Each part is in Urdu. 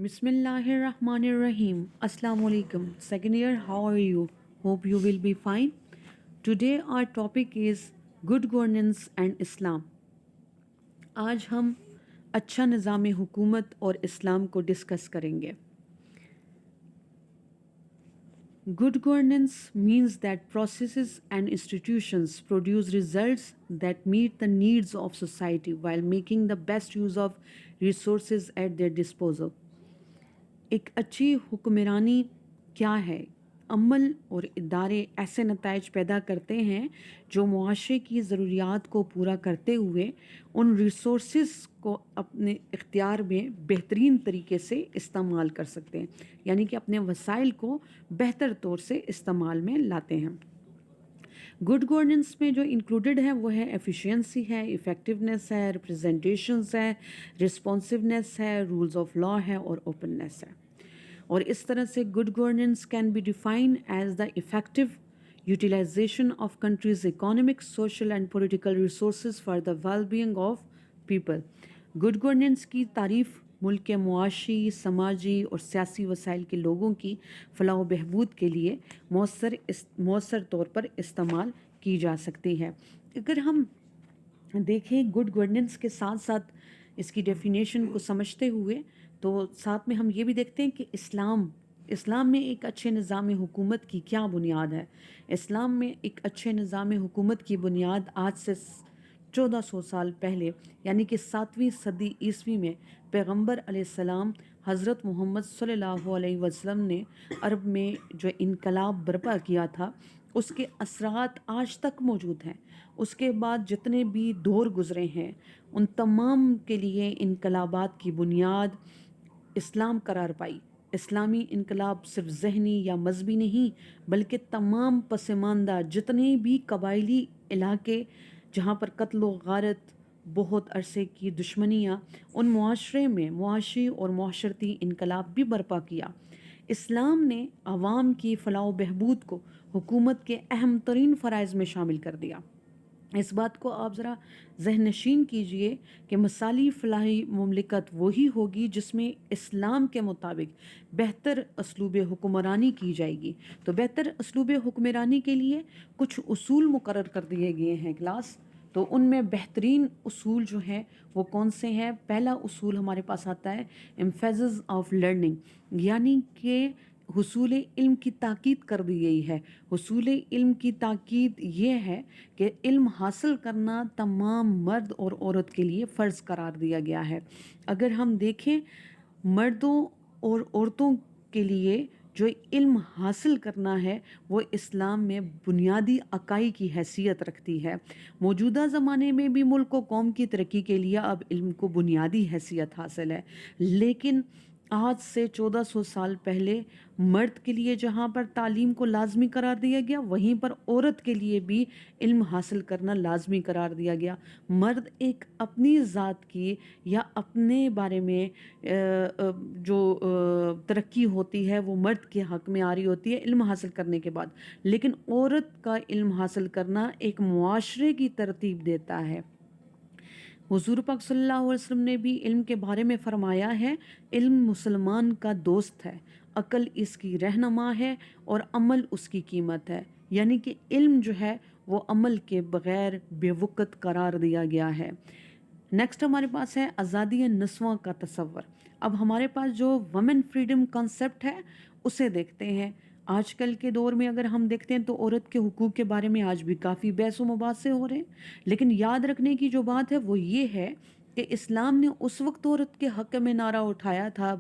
Bismillahirrahmanirrahim. Assalamu alaikum. Second year, how are you? Hope you will be fine. Today our topic is good governance and Islam. آج ہم اچھا نظام حکومت اور اسلام کو ڈسکس کریں گے. Good governance means that processes and institutions produce results that meet the needs of society while making the best use of resources at their disposal. ایک اچھی حکمرانی کیا ہے؟ عمل اور ادارے ایسے نتائج پیدا کرتے ہیں جو معاشرے کی ضروریات کو پورا کرتے ہوئے ان ریسورسز کو اپنے اختیار میں بہترین طریقے سے استعمال کر سکتے ہیں، یعنی کہ اپنے وسائل کو بہتر طور سے استعمال میں لاتے ہیں. گڈ گورننس میں جو انکلوڈڈ ہے وہ ہے ایفیشینسی ہے، افیکٹونیس ہے، ریپرزنٹیشنس ہے، رسپانسونیس ہے، رولز آف لا ہے اور اوپننیس ہے. اور اس طرح سے good governance can be defined as the effective utilization of country's economic, social and political resources for the well being of people. Good governance کی تعریف ملک کے معاشی، سماجی اور سیاسی وسائل کے لوگوں کی فلاح و بہبود کے لیے مؤثر طور پر استعمال کی جا سکتی ہے. اگر ہم دیکھیں گڈ گورننس کے ساتھ ساتھ اس کی ڈیفینیشن کو سمجھتے ہوئے تو ساتھ میں ہم یہ بھی دیکھتے ہیں کہ اسلام میں ایک اچھے نظام حکومت کی کیا بنیاد ہے. اسلام میں ایک اچھے نظام حکومت کی بنیاد آج سے 1400 سال پہلے یعنی کہ 7ویں صدی عیسوی میں پیغمبر علیہ السلام حضرت محمد صلی اللہ علیہ وسلم نے عرب میں جو انقلاب برپا کیا تھا اس کے اثرات آج تک موجود ہیں. اس کے بعد جتنے بھی دور گزرے ہیں ان تمام کے لیے انقلابات کی بنیاد اسلام قرار پائی. اسلامی انقلاب صرف ذہنی یا مذہبی نہیں بلکہ تمام پسماندہ جتنے بھی قبائلی علاقے جہاں پر قتل و غارت، بہت عرصے کی دشمنیاں، ان معاشرے میں معاشی اور معاشرتی انقلاب بھی برپا کیا. اسلام نے عوام کی فلاح و بہبود کو حکومت کے اہم ترین فرائض میں شامل کر دیا. اس بات کو آپ ذرا ذہن نشین کیجئے کہ مثالی فلاحی مملکت وہی ہوگی جس میں اسلام کے مطابق بہتر اسلوب حکمرانی کی جائے گی. تو بہتر اسلوب حکمرانی کے لیے کچھ اصول مقرر کر دیے گئے ہیں کلاس. تو ان میں بہترین اصول جو ہیں وہ کون سے ہیں؟ پہلا اصول ہمارے پاس آتا ہے ایمفیسس آف لرننگ، یعنی کہ حصول علم کی تاکید کر دی گئی ہے. حصول علم کی تاکید یہ ہے کہ علم حاصل کرنا تمام مرد اور عورت کے لیے فرض قرار دیا گیا ہے. اگر ہم دیکھیں مردوں اور عورتوں کے لیے جو علم حاصل کرنا ہے وہ اسلام میں بنیادی عقائی کی حیثیت رکھتی ہے. موجودہ زمانے میں بھی ملک و قوم کی ترقی کے لیے اب علم کو بنیادی حیثیت حاصل ہے، لیکن آج سے 1400 سال پہلے مرد کے لیے جہاں پر تعلیم کو لازمی قرار دیا گیا وہیں پر عورت کے لیے بھی علم حاصل کرنا لازمی قرار دیا گیا. مرد ایک اپنی ذات کی یا اپنے بارے میں جو ترقی ہوتی ہے وہ مرد کے حق میں آ رہی ہوتی ہے علم حاصل کرنے کے بعد، لیکن عورت کا علم حاصل کرنا ایک معاشرے کی ترتیب دیتا ہے. حضور پاک صلی اللہ علیہ وسلم نے بھی علم کے بارے میں فرمایا ہے علم مسلمان کا دوست ہے، عقل اس کی رہنما ہے اور عمل اس کی قیمت ہے. یعنی کہ علم جو ہے وہ عمل کے بغیر بے وقت قرار دیا گیا ہے. نیکسٹ ہمارے پاس ہے آزادی نسواں کا تصور. اب ہمارے پاس جو ویمن فریڈم کانسیپٹ ہے اسے دیکھتے ہیں. آج کل کے دور میں اگر ہم دیکھتے ہیں تو عورت کے حقوق کے بارے میں آج بھی کافی بحث و مباحثے ہو رہے ہیں، لیکن یاد رکھنے کی جو بات ہے وہ یہ ہے کہ اسلام نے اس وقت عورت کے حق میں نعرہ اٹھایا تھا،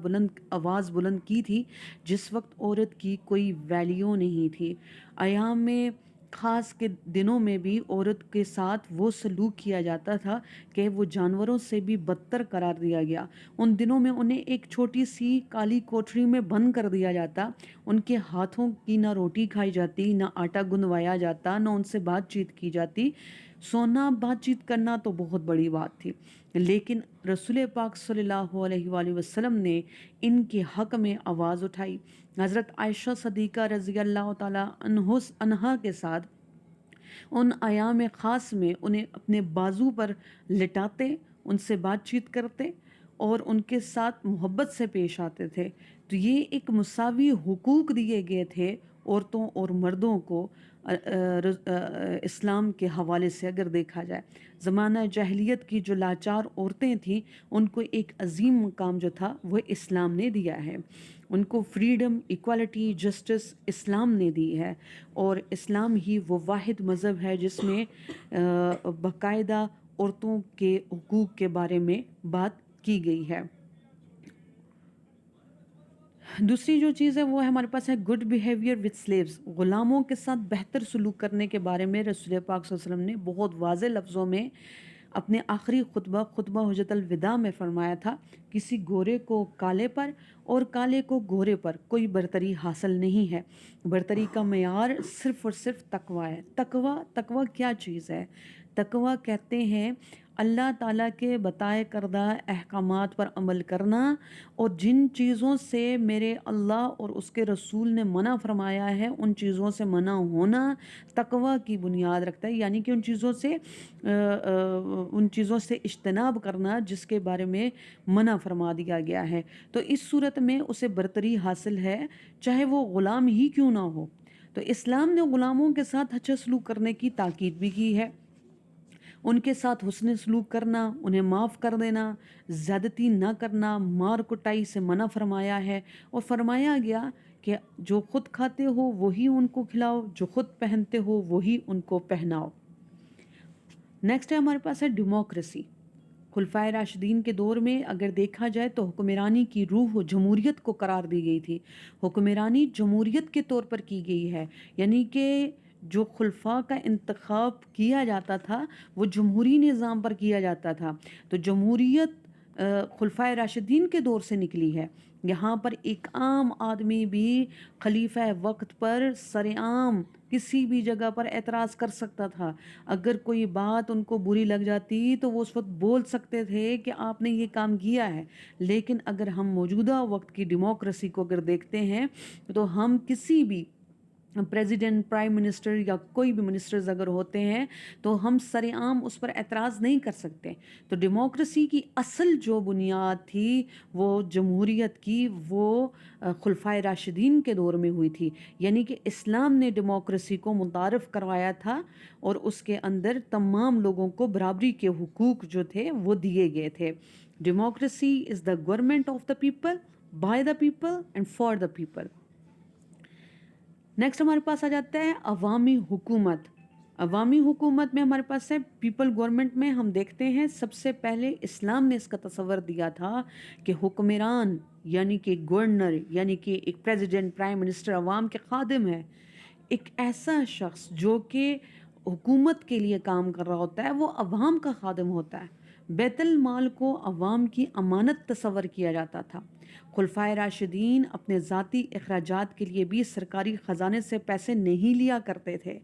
آواز بلند کی تھی جس وقت عورت کی کوئی ویلیو نہیں تھی. ایام میں خاص کے دنوں میں بھی عورت کے ساتھ وہ سلوک کیا جاتا تھا کہ وہ جانوروں سے بھی بدتر قرار دیا گیا. ان دنوں میں انہیں ایک چھوٹی سی کالی کوٹری میں بند کر دیا جاتا، ان کے ہاتھوں کی نہ روٹی کھائی جاتی، نہ آٹا گندوایا جاتا، نہ ان سے بات چیت کی جاتی. سونا بات چیت کرنا تو بہت بڑی بات تھی، لیکن رسول پاک صلی اللہ علیہ وآلہ وسلم نے ان کے حق میں آواز اٹھائی. حضرت عائشہ صدیقہ رضی اللہ تعالیٰ عنہا کے ساتھ ان ایام خاص میں انہیں اپنے بازو پر لٹاتے، ان سے بات چیت کرتے اور ان کے ساتھ محبت سے پیش آتے تھے. تو یہ ایک مساوی حقوق دیے گئے تھے عورتوں اور مردوں کو اسلام کے حوالے سے اگر دیکھا جائے. زمانہ جاہلیت کی جو لاچار عورتیں تھیں ان کو ایک عظیم مقام جو تھا وہ اسلام نے دیا ہے. ان کو فریڈم، ایکوالٹی، جسٹس اسلام نے دی ہے، اور اسلام ہی وہ واحد مذہب ہے جس میں باقاعدہ عورتوں کے حقوق کے بارے میں بات کی گئی ہے. دوسری جو چیز ہے وہ ہمارے پاس ہے گڈ بیہیویئر وتھ سلیوز. غلاموں کے ساتھ بہتر سلوک کرنے کے بارے میں رسول پاک صلی اللہ علیہ وسلم نے بہت واضح لفظوں میں اپنے آخری خطبہ حجۃ الوداع میں فرمایا تھا، کسی گورے کو کالے پر اور کالے کو گورے پر کوئی برتری حاصل نہیں ہے. برتری کا معیار صرف اور صرف تقوی ہے. تقوی کیا چیز ہے؟ تقوی کہتے ہیں اللہ تعالیٰ کے بتائے کردہ احکامات پر عمل کرنا، اور جن چیزوں سے میرے اللہ اور اس کے رسول نے منع فرمایا ہے ان چیزوں سے منع ہونا تقوی کی بنیاد رکھتا ہے. یعنی کہ ان چیزوں سے اجتناب کرنا جس کے بارے میں منع فرما دیا گیا ہے. تو اس صورت میں اسے برتری حاصل ہے چاہے وہ غلام ہی کیوں نہ ہو. تو اسلام نے غلاموں کے ساتھ اچھا سلوک کرنے کی تاکید بھی کی ہے. ان کے ساتھ حسن سلوک کرنا، انہیں معاف کر دینا، زیادتی نہ کرنا، مار کٹائی سے منع فرمایا ہے. اور فرمایا گیا کہ جو خود کھاتے ہو وہی ان کو کھلاؤ، جو خود پہنتے ہو وہی ان کو پہناؤ. نیکسٹ ہے ہمارے پاس ہے ڈیموکریسی. خلفائے راشدین کے دور میں اگر دیکھا جائے تو حکمرانی کی روح جمہوریت کو قرار دی گئی تھی. حکمرانی جمہوریت کے طور پر کی گئی ہے، یعنی کہ جو خلفاء کا انتخاب کیا جاتا تھا وہ جمہوری نظام پر کیا جاتا تھا. تو جمہوریت خلفائے راشدین کے دور سے نکلی ہے. یہاں پر ایک عام آدمی بھی خلیفہ وقت پر سرعام کسی بھی جگہ پر اعتراض کر سکتا تھا. اگر کوئی بات ان کو بری لگ جاتی تو وہ اس وقت بول سکتے تھے کہ آپ نے یہ کام کیا ہے. لیکن اگر ہم موجودہ وقت کی ڈیموکریسی کو اگر دیکھتے ہیں تو ہم کسی بھی پریزیڈنٹ، پرائم منسٹر یا کوئی بھی منسٹرز اگر ہوتے ہیں تو ہم سرعام اس پر اعتراض نہیں کر سکتے. تو ڈیموکریسی کی اصل جو بنیاد تھی وہ جمہوریت کی، وہ خلفائے راشدین کے دور میں ہوئی تھی. یعنی کہ اسلام نے ڈیموکریسی کو متعارف کروایا تھا اور اس کے اندر تمام لوگوں کو برابری کے حقوق جو تھے وہ دیے گئے تھے. Democracy is the government of the people, by the people and for the people. Next ہمارے پاس آ جاتا ہے عوامی حکومت. عوامی حکومت میں ہمارے پاس ہے پیپل گورنمنٹ. میں ہم دیکھتے ہیں سب سے پہلے اسلام نے اس کا تصور دیا تھا کہ حکمران یعنی کہ گورنر، یعنی کہ ایک پریزیڈنٹ، پرائم منسٹر عوام کے خادم ہے. ایک ایسا شخص جو کہ حکومت کے لیے کام کر رہا ہوتا ہے وہ عوام کا خادم ہوتا ہے. بیت المال کو عوام کی امانت تصور کیا جاتا تھا. خلفائے راشدین اپنے ذاتی اخراجات کے لیے بھی سرکاری خزانے سے پیسے نہیں لیا کرتے تھے.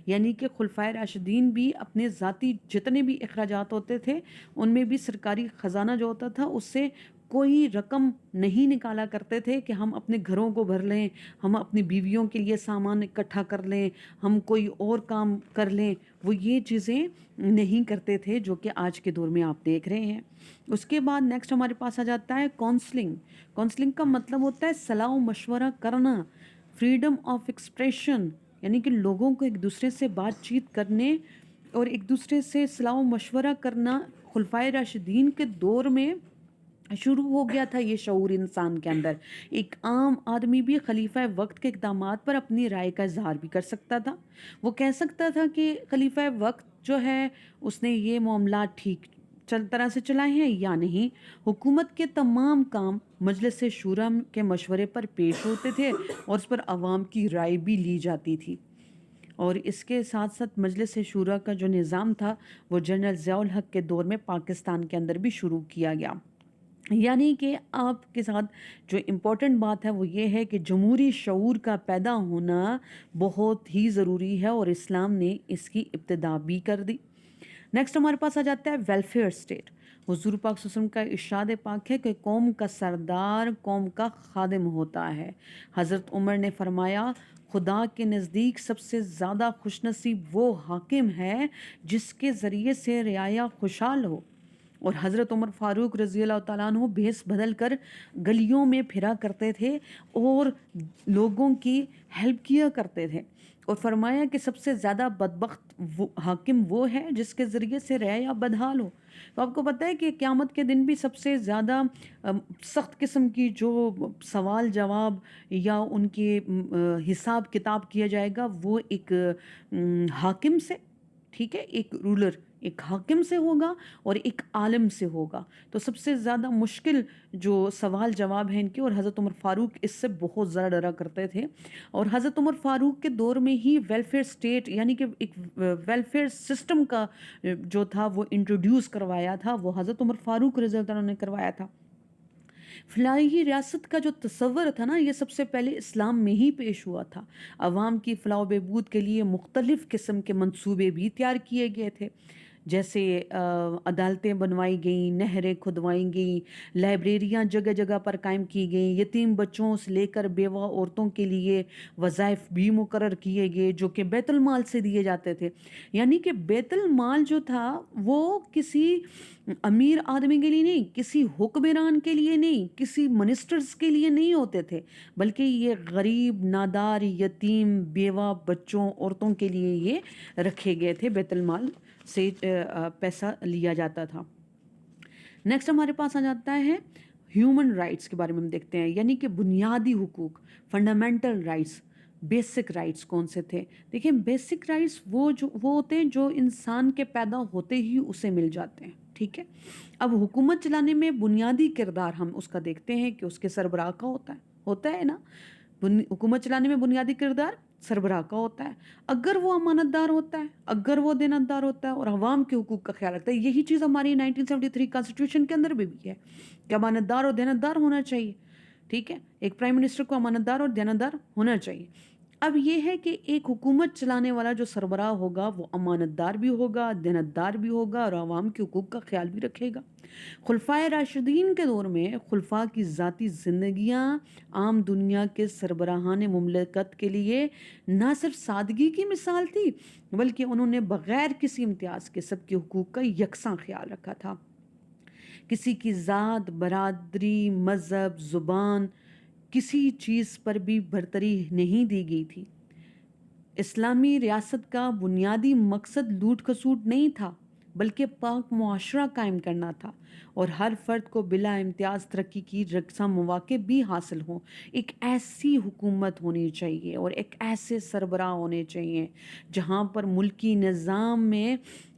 یعنی کہ خلفائے راشدین بھی اپنے ذاتی جتنے بھی اخراجات ہوتے تھے ان میں بھی سرکاری خزانہ جو ہوتا تھا اس سے کوئی رقم نہیں نکالا کرتے تھے کہ ہم اپنے گھروں کو بھر لیں، ہم اپنی بیویوں کے لیے سامان اکٹھا کر لیں، ہم کوئی اور کام کر لیں. وہ یہ چیزیں نہیں کرتے تھے جو کہ آج کے دور میں آپ دیکھ رہے ہیں. اس کے بعد نیکسٹ ہمارے پاس آ جاتا ہے کونسلنگ. کونسلنگ کا مطلب ہوتا ہے صلاح و مشورہ کرنا، فریڈم آف ایکسپریشن، یعنی کہ لوگوں کو ایک دوسرے سے بات چیت کرنے اور ایک دوسرے سے صلاح و مشورہ کرنا خلفائے راشدین کے دور میں شروع ہو گیا تھا. یہ شعور انسان کے اندر، ایک عام آدمی بھی خلیفہ وقت کے اقدامات پر اپنی رائے کا اظہار بھی کر سکتا تھا. وہ کہہ سکتا تھا کہ خلیفہ وقت جو ہے اس نے یہ معاملات ٹھیک طرح سے چلائے ہیں یا نہیں. حکومت کے تمام کام مجلس شورا کے مشورے پر پیش ہوتے تھے اور اس پر عوام کی رائے بھی لی جاتی تھی. اور اس کے ساتھ ساتھ مجلس شورا کا جو نظام تھا وہ جنرل ضیاء الحق کے دور میں پاکستان کے اندر بھی شروع کیا گیا. یعنی کہ آپ کے ساتھ جو امپورٹنٹ بات ہے وہ یہ ہے کہ جمہوری شعور کا پیدا ہونا بہت ہی ضروری ہے اور اسلام نے اس کی ابتدا بھی کر دی. نیکسٹ ہمارے پاس آ جاتا ہے ویلفیئر اسٹیٹ. حضور پاک صلی اللہ علیہ وسلم کا ارشاد پاک ہے کہ قوم کا سردار قوم کا خادم ہوتا ہے. حضرت عمر نے فرمایا خدا کے نزدیک سب سے زیادہ خوش نصیب وہ حاکم ہے جس کے ذریعے سے رعایا خوشحال ہو اور حضرت عمر فاروق رضی اللہ تعالیٰ عنہ بھیس بدل کر گلیوں میں پھرا کرتے تھے اور لوگوں کی ہیلپ کیا کرتے تھے، اور فرمایا کہ سب سے زیادہ بدبخت حاکم وہ ہے جس کے ذریعے سے رعایا بدحال ہو۔ تو آپ کو پتہ ہے کہ قیامت کے دن بھی سب سے زیادہ سخت قسم کی جو سوال جواب یا ان کے حساب کتاب کیا جائے گا وہ ایک حاکم سے، ٹھیک ہے، ایک رولر، ایک حاکم سے ہوگا اور ایک عالم سے ہوگا۔ تو سب سے زیادہ مشکل جو سوال جواب ہیں ان کے، اور حضرت عمر فاروق اس سے بہت زیادہ ڈرا کرتے تھے، اور حضرت عمر فاروق کے دور میں ہی ویلفیئر سٹیٹ یعنی کہ ایک ویلفیئر سسٹم کا جو تھا وہ انٹروڈیوس کروایا تھا، وہ حضرت عمر فاروق رضی اللہ عنہ نے کروایا تھا۔ فلاحی ریاست کا جو تصور تھا نا، یہ سب سے پہلے اسلام میں ہی پیش ہوا تھا۔ عوام کی فلاح و بہبود کے لیے مختلف قسم کے منصوبے بھی تیار کیے گئے تھے، جیسے عدالتیں بنوائی گئیں، نہریں کھدوائی گئیں، لائبریریاں جگہ جگہ پر قائم کی گئیں، یتیم بچوں سے لے کر بیوہ عورتوں کے لیے وظائف بھی مقرر کیے گئے جو کہ بیت المال سے دیے جاتے تھے۔ یعنی کہ بیت المال جو تھا وہ کسی امیر آدمی کے لیے نہیں، کسی حکمران کے لیے نہیں، کسی منسٹرز کے لیے نہیں ہوتے تھے، بلکہ یہ غریب، نادار، یتیم، بیوہ بچوں، عورتوں کے لیے یہ رکھے گئے تھے، بیت المال سے پیسہ لیا جاتا تھا۔ نیکسٹ ہمارے پاس آ جاتا ہے ہیومن رائٹس کے بارے میں ہم دیکھتے ہیں، یعنی کہ بنیادی حقوق، فنڈامنٹل رائٹس۔ بیسک رائٹس کون سے تھے؟ دیکھیں، بیسک رائٹس وہ ہوتے ہیں جو انسان کے پیدا ہوتے ہی اسے مل جاتے ہیں، ٹھیک ہے۔ اب حکومت چلانے میں بنیادی کردار ہم اس کا دیکھتے ہیں کہ اس کے سربراہ کا ہوتا ہے نا۔ حکومت چلانے میں بنیادی کردار سربراہ کا ہوتا ہے۔ اگر وہ امانت دار ہوتا ہے، اگر وہ دیانتدار ہوتا ہے اور عوام کے حقوق کا خیال رکھتا ہے، یہی چیز ہماری 1973 کانسٹیٹیوشن کے اندر بھی ہے کہ امانت دار اور دیانتدار ہونا چاہیے، ٹھیک ہے۔ ایک پرائم منسٹر کو امانت دار اور دیانتدار ہونا چاہیے۔ اب یہ ہے کہ ایک حکومت چلانے والا جو سربراہ ہوگا وہ امانت دار بھی ہوگا، دیانتدار بھی ہوگا اور عوام کے حقوق کا خیال بھی رکھے گا۔ خلفائے راشدین کے دور میں خلفاء کی ذاتی زندگیاں عام دنیا کے سربراہان مملکت کے لیے نہ صرف سادگی کی مثال تھی، بلکہ انہوں نے بغیر کسی امتیاز کے سب کے حقوق کا یکساں خیال رکھا تھا۔ کسی کی ذات، برادری، مذہب، زبان، کسی چیز پر بھی برتری نہیں دی گئی تھی۔ اسلامی ریاست کا بنیادی مقصد لوٹ کھسوٹ نہیں تھا، بلکہ پاک معاشرہ قائم کرنا تھا اور ہر فرد کو بلا امتیاز ترقی کی یکساں مواقع بھی حاصل ہوں۔ ایک ایسی حکومت ہونی چاہیے اور ایک ایسے سربراہ ہونے چاہیے جہاں پر ملکی نظام میں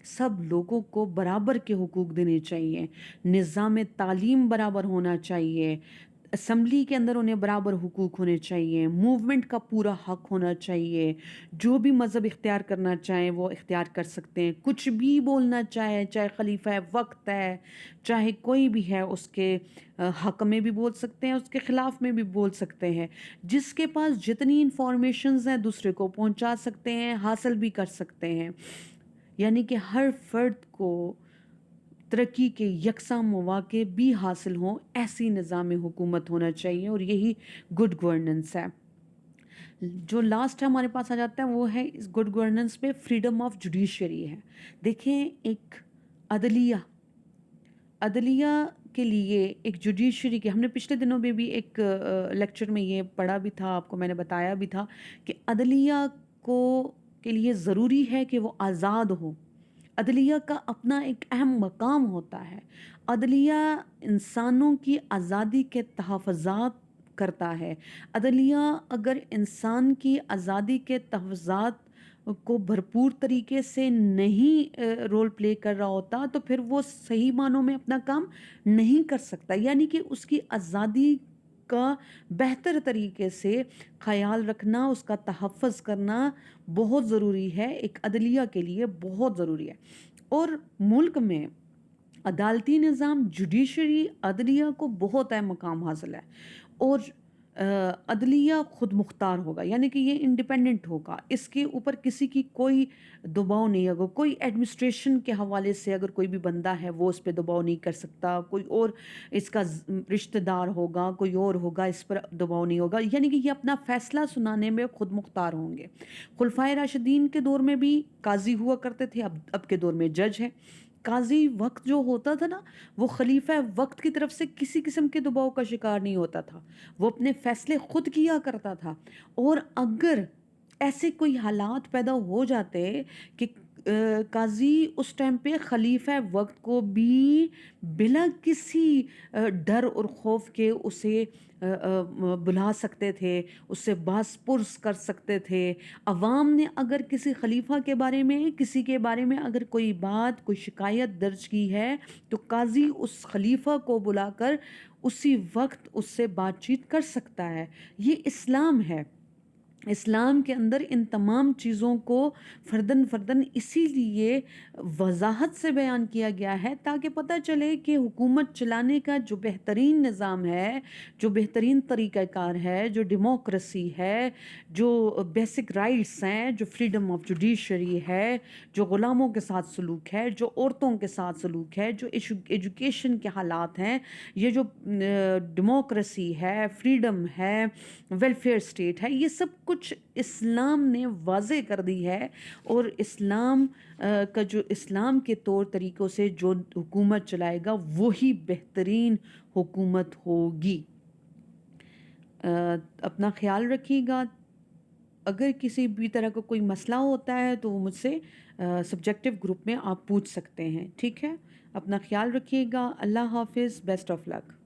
سب لوگوں کو برابر کے حقوق دینے چاہیے، نظام تعلیم برابر ہونا چاہیے، اسمبلی کے اندر انہیں برابر حقوق ہونے چاہیے، موومنٹ کا پورا حق ہونا چاہیے، جو بھی مذہب اختیار کرنا چاہیں وہ اختیار کر سکتے ہیں، کچھ بھی بولنا چاہے، چاہے خلیفہ وقت ہے، چاہے کوئی بھی ہے، اس کے حق میں بھی بول سکتے ہیں، اس کے خلاف میں بھی بول سکتے ہیں، جس کے پاس جتنی انفارمیشنز ہیں دوسرے کو پہنچا سکتے ہیں، حاصل بھی کر سکتے ہیں۔ یعنی کہ ہر فرد کو ترقی کے یکساں مواقع بھی حاصل ہوں، ایسی نظام حکومت ہونا چاہیے، اور یہی گڈ گورننس ہے۔ جو لاسٹ ہمارے پاس آ جاتا ہے وہ ہے اس گڈ گورننس پہ فریڈم آف جوڈیشری ہے۔ دیکھیں، ایک عدلیہ کے لیے ایک جوڈیشری کے، ہم نے پچھلے دنوں میں بھی ایک لیکچر میں یہ پڑھا بھی تھا، آپ کو میں نے بتایا بھی تھا کہ عدلیہ کے لیے ضروری ہے کہ وہ آزاد ہو۔ عدلیہ کا اپنا ایک اہم مقام ہوتا ہے۔ عدلیہ انسانوں کی آزادی کے تحفظات کرتا ہے۔ عدلیہ اگر انسان کی آزادی کے تحفظات کو بھرپور طریقے سے نہیں رول پلے کر رہا ہوتا تو پھر وہ صحیح معنوں میں اپنا کام نہیں کر سکتا، یعنی کہ اس کی آزادی کا بہتر طریقے سے خیال رکھنا، اس کا تحفظ کرنا بہت ضروری ہے، ایک عدلیہ کے لیے بہت ضروری ہے۔ اور ملک میں عدالتی نظام، جوڈیشری، عدلیہ کو بہت اہم مقام حاصل ہے، اور عدلیہ خود مختار ہوگا، یعنی کہ یہ انڈیپینڈنٹ ہوگا، اس کے اوپر کسی کی کوئی دباؤ نہیں ہوگا، کوئی ایڈمنسٹریشن کے حوالے سے اگر کوئی بھی بندہ ہے وہ اس پہ دباؤ نہیں کر سکتا، کوئی اور اس کا رشتہ دار ہوگا، کوئی اور ہوگا، اس پر دباؤ نہیں ہوگا، یعنی کہ یہ اپنا فیصلہ سنانے میں خود مختار ہوں گے۔ خلفائے راشدین کے دور میں بھی قاضی ہوا کرتے تھے، اب کے دور میں جج ہے۔ قاضی وقت جو ہوتا تھا نا، وہ خلیفہ وقت کی طرف سے کسی قسم کے دباؤ کا شکار نہیں ہوتا تھا، وہ اپنے فیصلے خود کیا کرتا تھا۔ اور اگر ایسے کوئی حالات پیدا ہو جاتے کہ قاضی اس ٹائم پہ خلیفہ وقت کو بھی بلا کسی ڈر اور خوف کے اسے بلا سکتے تھے، اس سے باس پرس کر سکتے تھے۔ عوام نے اگر کسی خلیفہ کے بارے میں، کسی کے بارے میں اگر کوئی بات، کوئی شکایت درج کی ہے، تو قاضی اس خلیفہ کو بلا کر اسی وقت اس سے بات چیت کر سکتا ہے۔ یہ اسلام ہے۔ اسلام کے اندر ان تمام چیزوں کو فرداً فرداً اسی لیے وضاحت سے بیان کیا گیا ہے، تاکہ پتہ چلے کہ حکومت چلانے کا جو بہترین نظام ہے، جو بہترین طریقہ کار ہے، جو ڈیموکریسی ہے، جو بیسک رائٹس ہیں، جو فریڈم آف جوڈیشری ہے، جو غلاموں کے ساتھ سلوک ہے، جو عورتوں کے ساتھ سلوک ہے، جو ایجوکیشن کے حالات ہیں، یہ جو ڈیموکریسی ہے، فریڈم ہے، ویلفیئر اسٹیٹ ہے، یہ سب کچھ اسلام نے واضح کر دی ہے۔ اور اسلام کا جو اسلام کے طور طریقوں سے جو حکومت چلائے گا وہی بہترین حکومت ہوگی۔ اپنا خیال رکھیے گا۔ اگر کسی بھی طرح کا کوئی مسئلہ ہوتا ہے تو وہ مجھ سے سبجیکٹو گروپ میں آپ پوچھ سکتے ہیں، ٹھیک ہے؟ اپنا خیال رکھیے گا۔ اللہ حافظ، بیسٹ آف لک۔